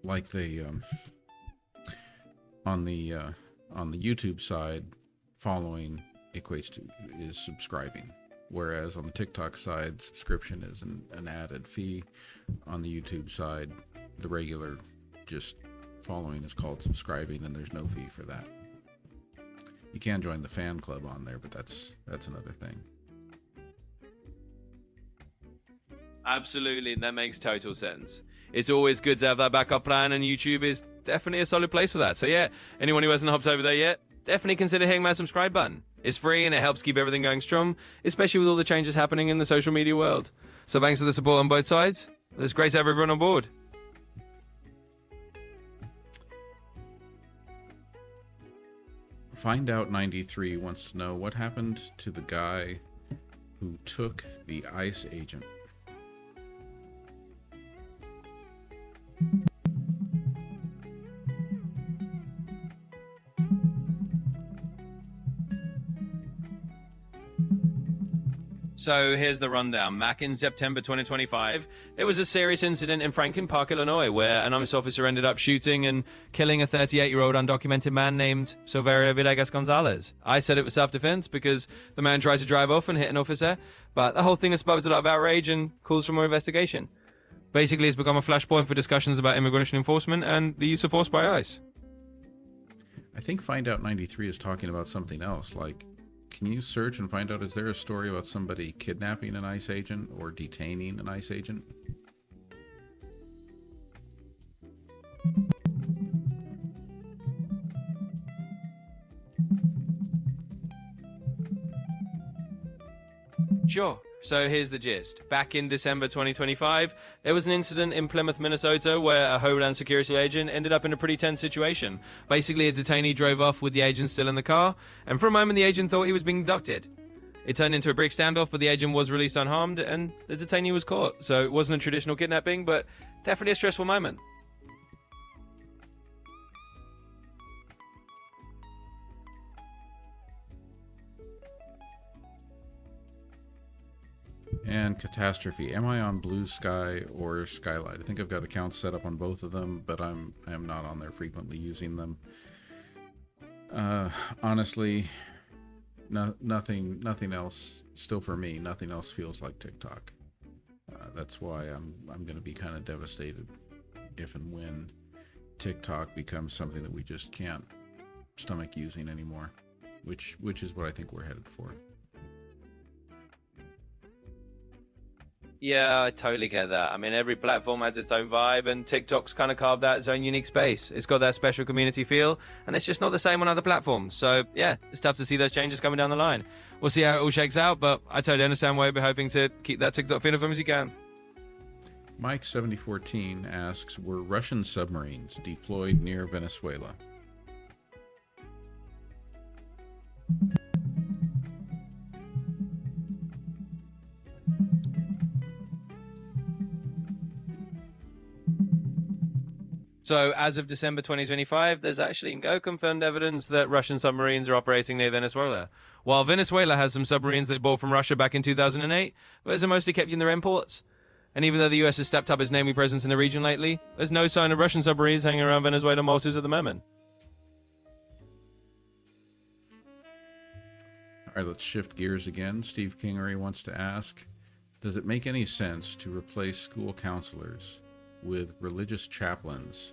A: Like they on the YouTube side, following equates to is subscribing, whereas on the TikTok side, subscription is an added fee. On the YouTube side, the regular just following is called subscribing, and there's no fee for that. You can join the fan club on there, but that's another thing.
B: Absolutely, that makes total sense. It's always good to have that backup plan, and YouTube is definitely a solid place for that. So yeah, anyone who hasn't hopped over there yet, definitely consider hitting that subscribe button. It's free and it helps keep everything going strong, especially with all the changes happening in the social media world. So thanks for the support on both sides. It's great to have everyone on board.
A: Find Out 93 wants to know what happened to the guy who took the ICE agent.
B: So here's the rundown. Back in September 2025, there was a serious incident in Franklin Park, Illinois, where an ICE officer ended up shooting and killing a 38-year-old undocumented man named Silverio Villegas Gonzalez. I said it was self-defense because the man tried to drive off and hit an officer, but the whole thing has sparked a lot of outrage and calls for more investigation. Basically, it's become a flashpoint for discussions about immigration enforcement and the use of force by ICE.
A: I think Find Out 93 is talking about something else, like, can you search and find out, is there a story about somebody kidnapping an ICE agent or detaining an ICE agent?
B: Sure. So here's the gist. Back in December 2025, there was an incident in Plymouth, Minnesota, where a Homeland Security agent ended up in a pretty tense situation. Basically, a detainee drove off with the agent still in the car, and for a moment the agent thought he was being abducted. It turned into a brief standoff, but the agent was released unharmed, and the detainee was caught. So it wasn't a traditional kidnapping, but definitely a stressful moment.
A: And Catastrophe. Am I on Blue Sky or Skylight? I think I've got accounts set up on both of them, but I am not on there frequently using them. Honestly, nothing else. Still for me, nothing else feels like TikTok. That's why I'm going to be kind of devastated if and when TikTok becomes something that we just can't stomach using anymore, which is what I think we're headed for.
B: Yeah, I totally get that. I mean, every platform has its own vibe, and TikTok's kind of carved out its own unique space. It's got that special community feel, and it's just not the same on other platforms. So, yeah, it's tough to see those changes coming down the line. We'll see how it all shakes out, but I totally understand why you'll be hoping to keep that TikTok feel of them as you can.
A: Mike7014 asks, were Russian submarines deployed near Venezuela?
B: So, as of December 2025, there's actually no confirmed evidence that Russian submarines are operating near Venezuela. While Venezuela has some submarines that bought from Russia back in 2008, those are mostly kept in their imports. And even though the US has stepped up its Navy presence in the region lately, there's no sign of Russian submarines hanging around Venezuelan waters at the moment.
A: All right, let's shift gears again. Steve Kingery wants to ask, does it make any sense to replace school counselors with religious chaplains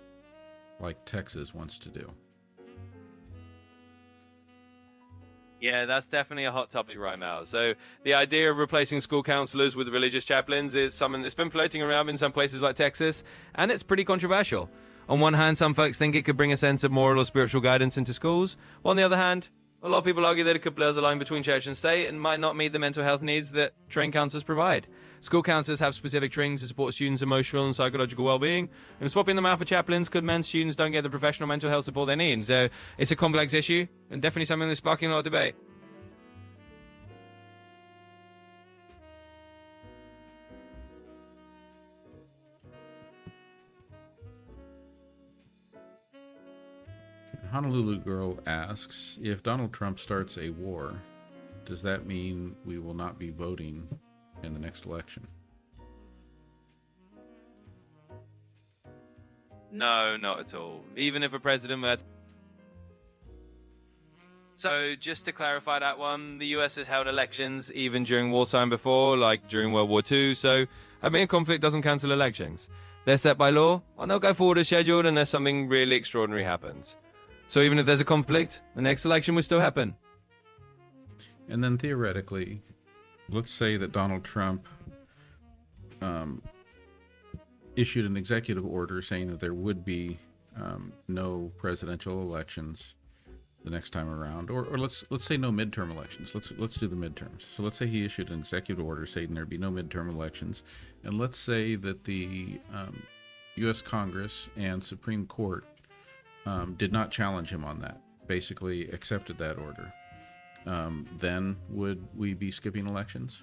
A: like Texas wants to do?
B: Yeah, that's definitely a hot topic right now. So the idea of replacing school counselors with religious chaplains is something that's been floating around in some places like Texas, and it's pretty controversial. On one hand, some folks think it could bring a sense of moral or spiritual guidance into schools, while on the other hand, a lot of people argue that it could blur the line between church and state and might not meet the mental health needs that trained counselors provide. School counselors have specific training to support students' emotional and psychological well-being, and swapping them out for chaplains could mean students don't get the professional mental health support they need. So it's a complex issue, and definitely something that's sparking a lot of debate.
A: Honolulu Girl asks, if Donald Trump starts a war, does that mean we will not be voting in the next election?
B: No, not at all. Even if a president were to... So, just to clarify that one, the US has held elections even during wartime before, like during World War II, so having a conflict doesn't cancel elections. They're set by law, and they'll go forward as scheduled unless something really extraordinary happens. So even if there's a conflict, the next election will still happen.
A: And then theoretically, let's say that Donald Trump issued an executive order saying that there would be no presidential elections. the next time around, or let's say no midterm elections. Let's do the midterms. So let's say he issued an executive order saying there be no midterm elections, and let's say that the U.S. Congress and Supreme Court did not challenge him on that, basically accepted that order. Then would we be skipping elections?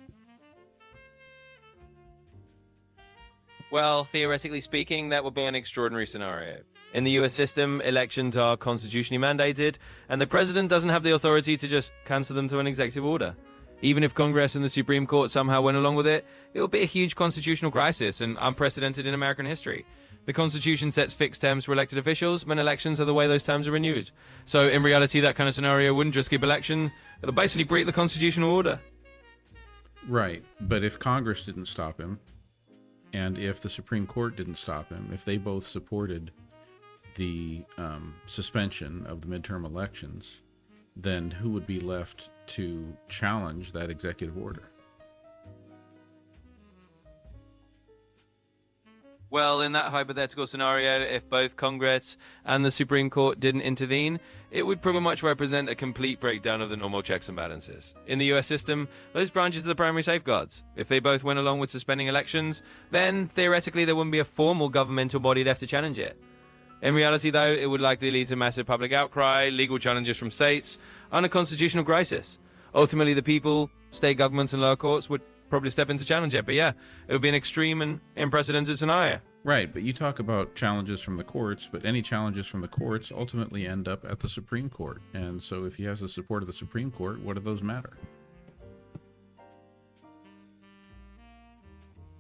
B: Well, theoretically speaking, that would be an extraordinary scenario. In the US system, elections are constitutionally mandated, and the president doesn't have the authority to just cancel them to an executive order. Even if Congress and the Supreme Court somehow went along with it, it would be a huge constitutional crisis and unprecedented in American history. The Constitution sets fixed terms for elected officials, when elections are the way those terms are renewed. So in reality, that kind of scenario wouldn't just skip election, it'll basically break the constitutional order.
A: Right, but if Congress didn't stop him, and if the Supreme Court didn't stop him, if they both supported the suspension of the midterm elections, then who would be left to challenge that executive order?
B: Well, in that hypothetical scenario, if both Congress and the Supreme Court didn't intervene, it would pretty much represent a complete breakdown of the normal checks and balances. In the US system, those branches are the primary safeguards. If they both went along with suspending elections, then theoretically there wouldn't be a formal governmental body left to challenge it. In reality, though, it would likely lead to massive public outcry, legal challenges from states, and a constitutional crisis. Ultimately, the people, state governments, and lower courts would probably step in to challenge it. But yeah, it would be an extreme and unprecedented scenario.
A: Right, but you talk about challenges from the courts, but any challenges from the courts ultimately end up at the Supreme Court. And so if he has the support of the Supreme Court, what do those matter?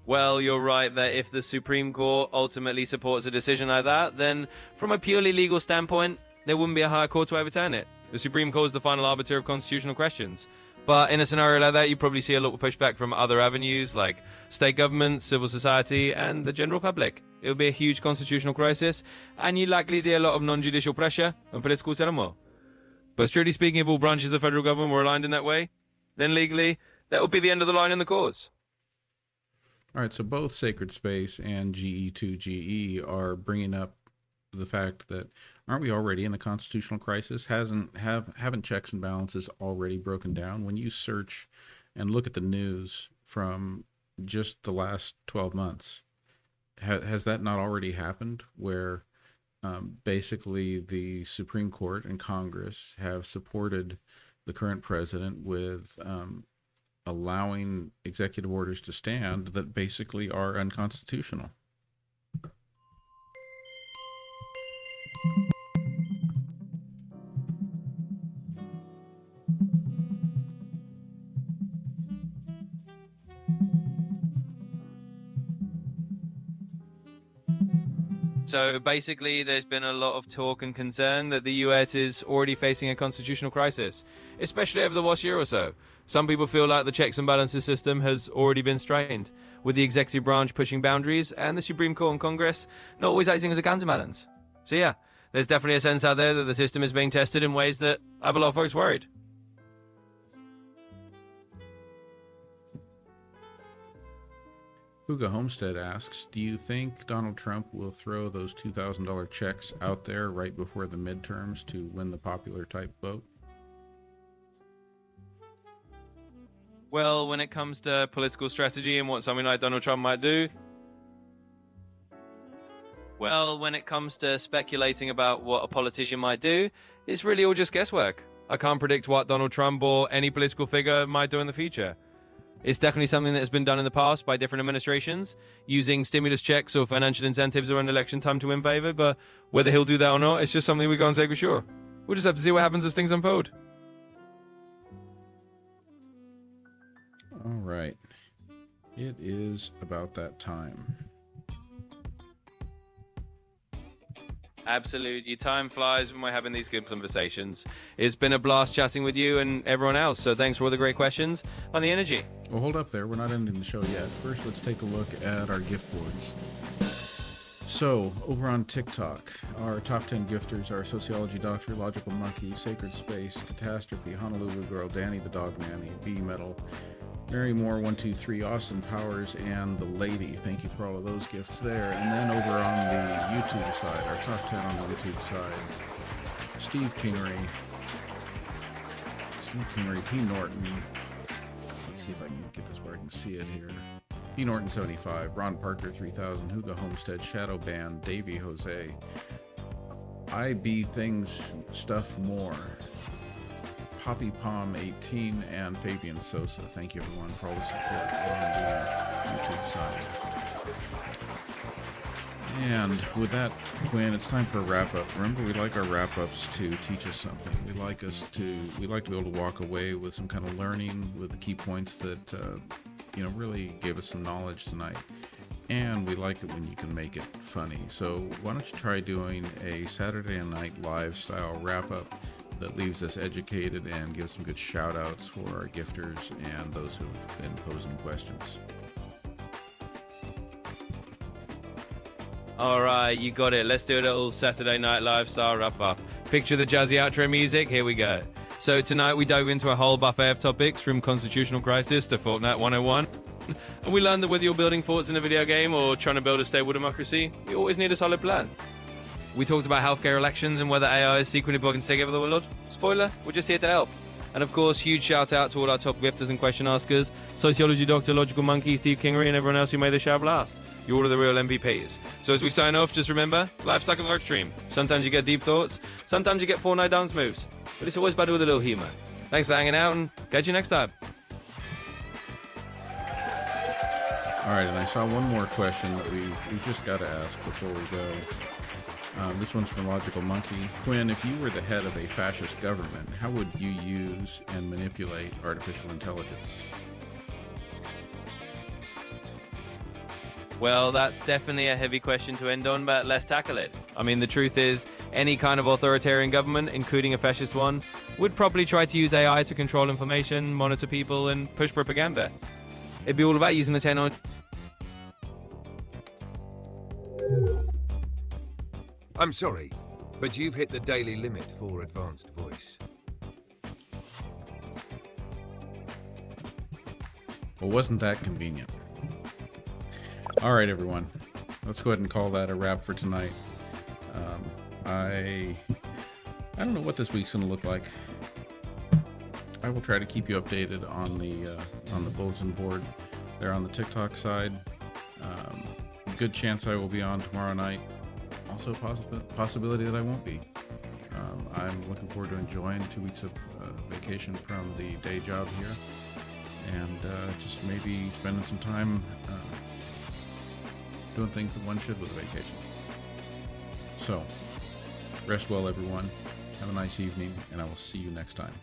B: Well, you're right that if the Supreme Court ultimately supports a decision like that, then from a purely legal standpoint, there wouldn't be a higher court to overturn it. The Supreme Court is the final arbiter of constitutional questions. But in a scenario like that, you probably see a lot of pushback from other avenues like state governments, civil society, and the general public. It would be a huge constitutional crisis, and you'd likely see a lot of non-judicial pressure and political turmoil. But strictly speaking, if all branches of the federal government were aligned in that way, then legally, that would be the end of the line in the cause.
A: All right, so both Sacred Space and GE2GE are bringing up the fact that aren't we already in a constitutional crisis? Haven't checks and balances already broken down? When you search and look at the news from just the last 12 months, has that not already happened where basically the Supreme Court and Congress have supported the current president with allowing executive orders to stand that basically are unconstitutional?
B: So basically, there's been a lot of talk and concern that the US is already facing a constitutional crisis, especially over the last year or so. Some people feel like the checks and balances system has already been strained, with the executive branch pushing boundaries and the Supreme Court and Congress not always acting as a counterbalance. So yeah, there's definitely a sense out there that the system is being tested in ways that have a lot of folks worried.
A: Hugo Homestead asks, do you think Donald Trump will throw those $2,000 checks out there right before the midterms to win the popular type vote?
B: Well, when it comes to political strategy and what something like Donald Trump might do, well, when it comes to speculating about what a politician might do, it's really all just guesswork. I can't predict what Donald Trump or any political figure might do in the future. It's definitely something that has been done in the past by different administrations, using stimulus checks or financial incentives around election time to win favor, but whether he'll do that or not, it's just something we can't say for sure. We'll just have to see what happens as things unfold.
A: All right. It is about that time.
B: Absolutely. Time flies when we're having these good conversations. It's been a blast chatting with you and everyone else, so thanks for all the great questions and the energy.
A: Well, hold up there. We're not ending the show yet. First, let's take a look at our gift boards. So, over on TikTok, our top 10 gifters are Sociology Doctor, Logical Monkey, Sacred Space, Catastrophe, Honolulu Girl, Danny the Dog Nanny, B Metal, Mary Moore, 123, Austin Powers, and The Lady. Thank you for all of those gifts there. And then over on the YouTube side, our top 10 on the YouTube side, Steve Kingery, Steve Kingery, P. Norton. Let's see if I can get this where I can see it here. P. Norton 75, Ron Parker 3000, Hugo Homestead, Shadow Band, Davey Jose, IB Things Stuff More, Poppy Palm 18, and Fabian Sosa. Thank you everyone for all the support on the YouTube side. And with that, Quinn, it's time for a wrap-up. Remember, we like our wrap-ups to teach us something. We like to be able to walk away with some kind of learning, with the key points that really gave us some knowledge tonight. And we like it when you can make it funny. So why don't you try doing a Saturday Night Live style wrap-up that leaves us educated and gives some good shout-outs for our gifters and those who've been posing questions.
B: All right, you got it. Let's do a little Saturday Night Live style wrap-up. Picture the jazzy outro music. Here we go. So tonight we dove into a whole buffet of topics, from constitutional crisis to Fortnite 101. And we learned that whether you're building forts in a video game or trying to build a stable democracy, you always need a solid plan. We talked about healthcare elections and whether AI is secretly blocking take over the world. Spoiler, we're just here to help. And of course, huge shout out to all our top gifters and question askers, Sociology Doctor, Logical Monkey, Steve Kingery, and everyone else who made the show blast. You're all of the real MVPs. So as we sign off, just remember, life's like a live stream. Sometimes you get deep thoughts, sometimes you get Fortnite dance moves, but it's always better with a little humor. Thanks for hanging out, and catch you next time.
A: All right, and I saw one more question that we just got to ask before we go. This one's from Logical Monkey. Quinn, if you were the head of a fascist government, how would you use and manipulate artificial intelligence?
B: Well, that's definitely a heavy question to end on, but let's tackle it. I mean, the truth is, any kind of authoritarian government, including a fascist one, would probably try to use AI to control information, monitor people, and push propaganda. It'd be all about using the technology.
C: I'm sorry, but you've hit the daily limit for advanced voice.
A: Well, wasn't that convenient? All right, everyone. Let's go ahead and call that a wrap for tonight. I don't know what this week's going to look like. I will try to keep you updated on the bulletin board there on the TikTok side. Good chance I will be on tomorrow night. Also possibility that I won't be. I'm looking forward to enjoying 2 weeks of vacation from the day job here, and just maybe spending some time doing things that one should with a vacation. So, rest well, everyone. Have a nice evening, and I will see you next time.